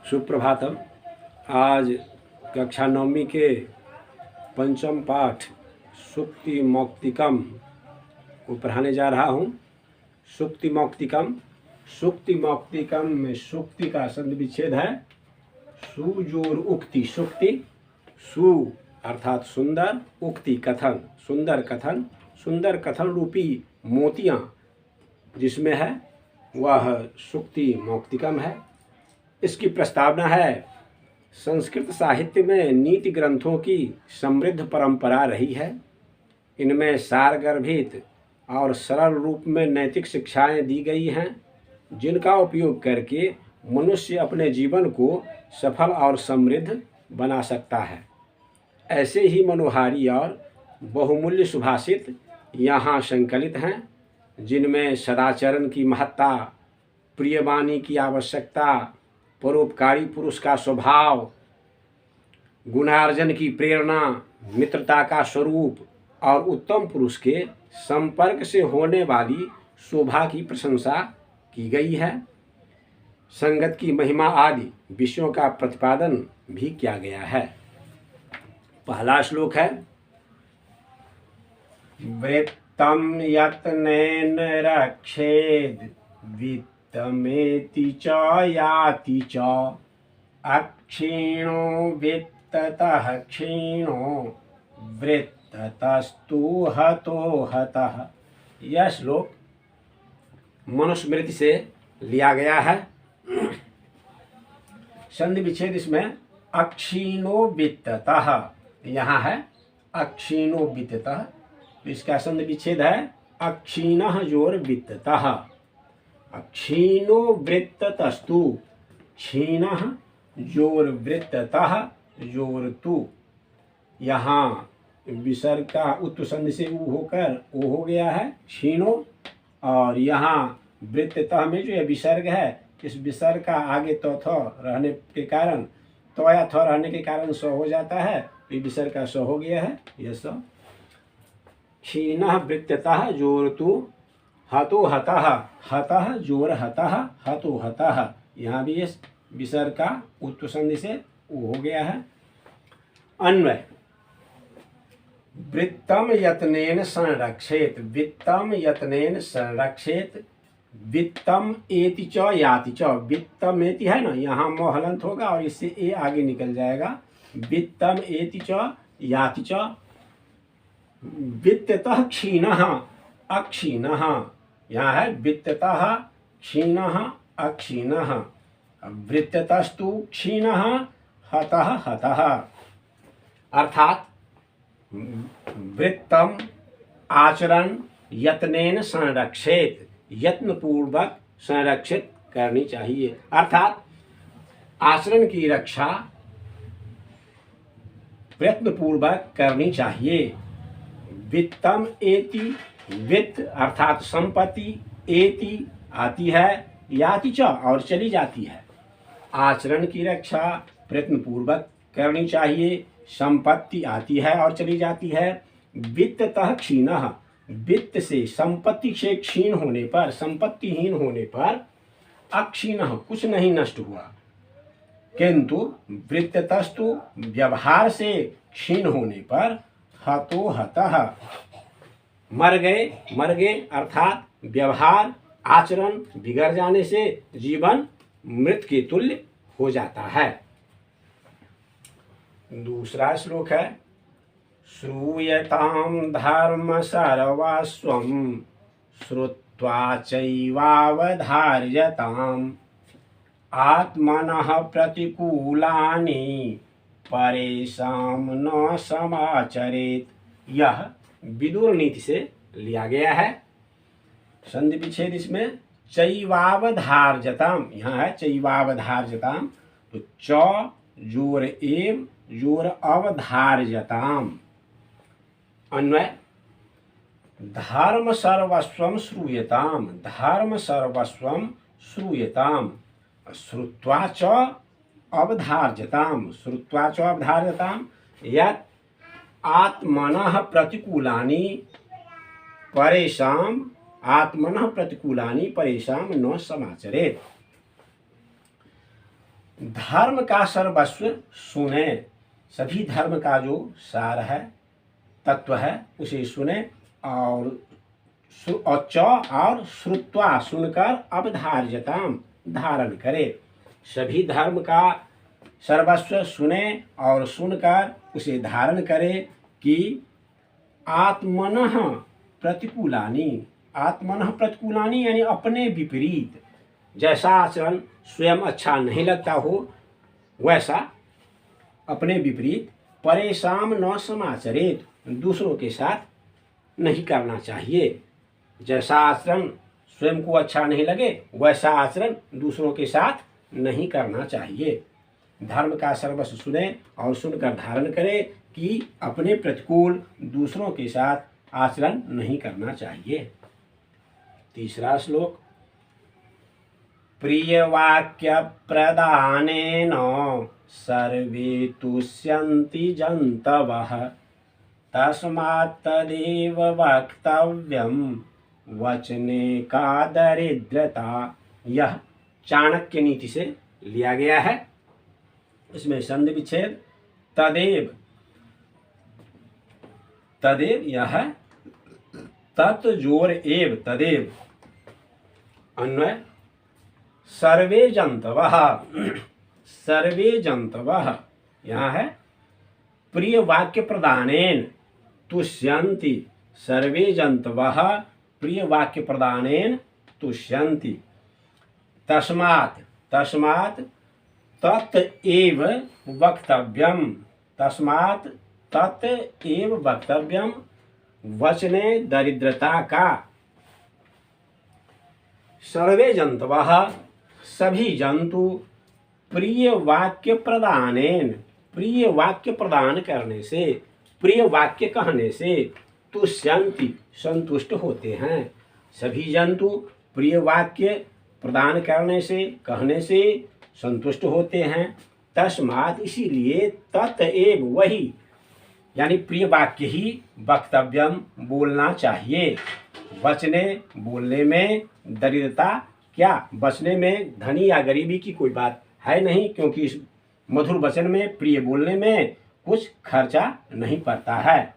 सुप्रभातम। आज कक्षा 9वीं के पंचम पाठ सुक्ति मौक्तिकम को पढ़ाने जा रहा हूँ। सुक्ति मौक्तिकम। सुक्ति मौक्तिकम में सुक्ति का संधि विच्छेद है सुजोर उक्ति। सुक्ति सु अर्थात सुंदर, उक्ति कथन, सुंदर कथन। सुंदर कथन रूपी मोतियाँ जिसमें है वह सुक्ति मौक्तिकम है। इसकी प्रस्तावना है, संस्कृत साहित्य में नीति ग्रंथों की समृद्ध परंपरा रही है। इनमें सारगर्भित और सरल रूप में नैतिक शिक्षाएं दी गई हैं, जिनका उपयोग करके मनुष्य अपने जीवन को सफल और समृद्ध बना सकता है। ऐसे ही मनोहारी और बहुमूल्य सुभाषित यहाँ संकलित हैं, जिनमें सदाचरण की महत्ता, प्रियवाणी की आवश्यकता, परोपकारी पुरुष का स्वभाव, गुणार्जन की प्रेरणा, मित्रता का स्वरूप और उत्तम पुरुष के संपर्क से होने वाली शोभा की प्रशंसा की गई है। संगत की महिमा आदि विषयों का प्रतिपादन भी किया गया है। पहला श्लोक है, वृत्तम यत्नेन रक्षेद वित्तमेति च याति च अक्षीणो वित्ततः क्षीणो वृत्ततस्तु हतो हतः। यह श्लोक मनुस्मृति से लिया गया है। संधि विच्छेद इसमें अक्षीणो वित्ततः, यहाँ है अक्षीणो वित्ततः, इसका संधि विच्छेद है अक्षीणः जोर वित्ततः। अक्षीणो वृत्ततस्तु, क्षीणः जोर वृत्ततः जोर तु। यहाँ विसर्ग का उत्तु संधि से ऊ होकर ओ हो गया है क्षीणो, और यहाँ वृत्ततः में जो यह विसर्ग है, इस विसर्ग का आगे तो थ रहने के कारण, तो या थ रहने के कारण स हो जाता है, ये विसर्ग का स हो गया है, यह स। क्षीणः वृत्ततः जोर तु हतो हतः, हतः जोर हतः हतो हतः। यहाँ भी इस विसर्ग का उत्तु संधि से ऊ हो गया है। अन्वय, वृत्तम यत्नेन संरक्षेत, वित्तम यत्नेन संरक्षेत, वित्तम एति च याति च। वित्तम एति है ना, यहाँ मोहलंत होगा और इससे ए आगे निकल जाएगा। वित्तम एति च याति च। वित्ततः क्षीणः अक्षीणः, यहाँ है वित्ततः क्षीणः अक्षीणः, वृत्ततस्तु क्षीणः हतः हतः। अर्थात वृत्तम आचरण यत्नेन संरक्षेत, यत्नपूर्वक संरक्षित करनी चाहिए। अर्थात आचरण की रक्षा प्रयत्नपूर्वक करनी चाहिए। वित्तम एति, वित्त अर्थात संपत्ति, एति आती है, याति च और चली जाती है। आचरण की रक्षा प्रयत्नपूर्वक करनी चाहिए, संपत्ति आती है और चली जाती है। वित्ततः क्षीणः, वित्त से संपत्ति से क्षीण होने पर, संपत्तिहीन होने पर, अक्षीणः कुछ नहीं नष्ट हुआ, किंतु वृत्ततस्तु व्यवहार से क्षीण होने पर हतो हतः मर गए अर्थात व्यवहार आचरण बिगड़ जाने से जीवन मृत के तुल्य हो जाता है। दूसरा श्लोक है, श्रूयतां धर्म सर्वस्वं श्रुत्वा चैवावधार्यताम् आत्मनः प्रतिकूलानि परेषां न समाचरेत। यह विदुर नीति से लिया गया है। संधि विच्छेद इसमें चैवावधार्यताम्, यहाँ है चैवावधार्यताम्, तो च जोर एव जोर अवधार्यताम्। अन्वय, धर्म सर्वस्वं श्रूयताम्, धर्म सर्वस्वं श्रूयताम्, श्रुत्वा च अवधार्यताम्, श्रुत्वा च अवधार्यताम्, यत् आत्मनः प्रतिकूलानि परेषां, आत्मनः प्रतिकूलानि परेषां न समाचरेत। धर्म का सर्वस्व सुने, सभी धर्म का जो सार है, तत्व है, उसे सुने और और श्रुत्वा सुनकर अवधार्यताम धारण करे। सभी धर्म का सर्वस्व सुने और सुनकर उसे धारण करे कि आत्मनः प्रतिकूलानि, आत्मनः प्रतिकूलानि यानी अपने विपरीत, जैसा आचरण स्वयं अच्छा नहीं लगता हो वैसा अपने विपरीत परेशान न समाचरेत, दूसरों के साथ नहीं करना चाहिए। जैसा आचरण स्वयं को अच्छा नहीं लगे वैसा आचरण दूसरों के साथ नहीं करना चाहिए। धर्म का सर्वस्व सुने और सुनकर धारण करे कि अपने प्रतिकूल दूसरों के साथ आचरण नहीं करना चाहिए। तीसरा श्लोक, प्रिय वाक्य प्रदानेन सर्वे तुष्यन्ति जन्तवः तस्मात् तदेव वक्तव्यम वचने का दरिद्रता। यह चाणक्य नीति से लिया गया है। इसमें संधि विच्छेद तदेव, तदेव यह तत् जोर एव तदेव, अन्वय सर्वे जंतवः, सर्वे जंतवः यहाँ है प्रिय वाक्य प्रदानेन तुष्यन्ति, सर्वे जंतवः प्रिय वाक्य प्रदानेन तुष्यन्ति। तस्मात्, तस्मात् तत् एव वक्तव्यम, तस्मात् तत् एव वक्तव्यम वचने दरिद्रता का। सर्वे जंतवः सभी जंतु प्रिय वाक्य प्रदानेन, प्रिय वाक्य प्रदान करने से, प्रिय वाक्य कहने से तुष्यन्ति संतुष्ट होते हैं। सभी जंतु प्रिय वाक्य प्रदान करने से, कहने से संतुष्ट होते हैं। तस्मात् इसीलिए तत्एव वही यानी प्रिय वाक्य ही वक्तव्यम बोलना चाहिए। बचने बोलने में दरिद्रता क्या, बचने में धनी या गरीबी की कोई बात है नहीं, क्योंकि इस मधुर वचन में प्रिय बोलने में कुछ खर्चा नहीं पड़ता है।